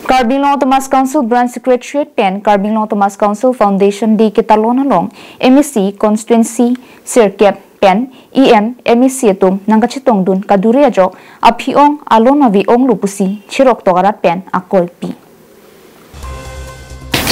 Carbinglong Thomas Council Branch Secretariat Pen Carbinglong Thomas Council Foundation di Kitalon along MEC Constituency Sirkep Pen EM MEC Atum Nangkachitong dun Kaduri Ajo Apiong Alona Vi Ong Lupusi Chirok Togarat Pen Akol Pi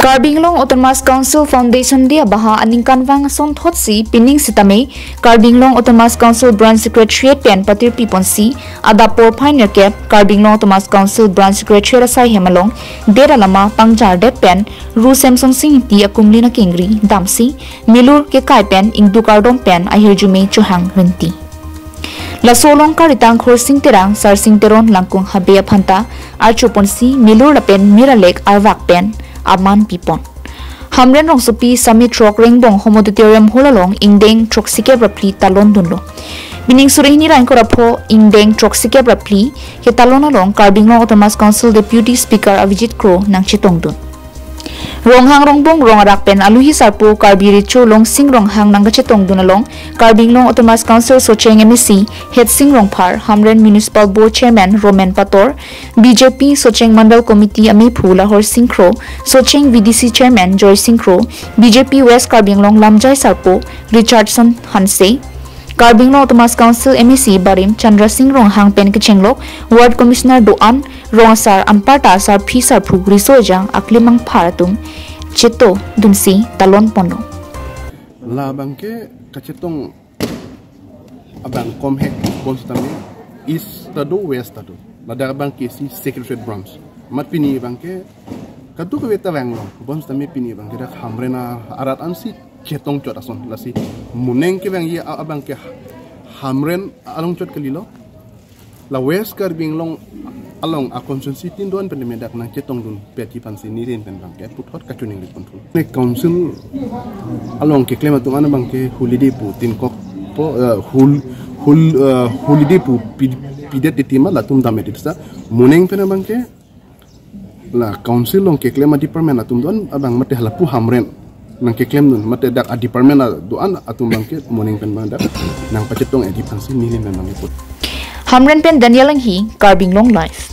Carbinglong Autonomous Council Foundation dia baha aningkan wang son thot si pining sitame Carbinglong Autonomous Council Branch Secretariat Pen patir piponsi adapor pioneer cap Carbinglong Autonomous Council Branch Secretariat sai hemalong dera lama pangjar de pen ru samsung sing ti akumli na kingri damsi milur ke kai pen ingdu kardom pen ahirjume chuhang renti la solong karitang khor sing terang sar sing teron langkung habia phanta archoponsi milur la pen miralek arwak pen Aman Pipon. Hamren rong supi summit rock ringbong homoditorium holalong ingdeng troxike rapli talon dunlo. Bining surihini rain ko rapo ingdeng troxike rapli ke talon along Carbinglong Autonomous Council Deputy Speaker Avijit Kro nang chitong dun. Ronghang rongbong rong arak pen aluhi sarpo Carbiricho long sing ronghang nang gachetong dun along Carbinglong Autonomous Council Socheng MEC Head Sing Rongphar Hamren Municipal Board Chairman Roman Pator BJP Socheng Mandal Committee Ami Phula Hor Singkro Socheng VDC Chairman Joy Singkro BJP West Carbinglong Lamjai Sarpo Richardson Hanse Carbinglong Autonomous Council MEC Barim Chandra Singh Ronghang pen kechenglok Ward Commissioner Doan Rongsar Amparta Sar Phi Sarphu Risojang Aklimang Pharatum Chito Dunsi Talon Pono La bangke kacetong abang komhek bonstami is tado west tado la dar bangke si secretariat branch mat pini bangke kadu ke weta wanglong bonstami pini bangke dak hamrena arat ansi chetong chot ason lasi muneng ke bang ye abang ke hamren along chot kelilo la west Carbinglong along a constituency tin don pendemedak nang chetong dun peti pansi nirin pen bangke puthot kachuning lipun fu ne council along ke klema tung ana bangke holiday pu tin kok po holiday pu pidet titima la tum damet itsa muneng pen bangke la council long ke klema department atum don abang mate halapu hamren nang ke claim nun mate dak a department doan atum bangke morning pen banda nang pacetong edi pansi nilin memang iput Hamren pen Daniel Langhi Carbinglong Life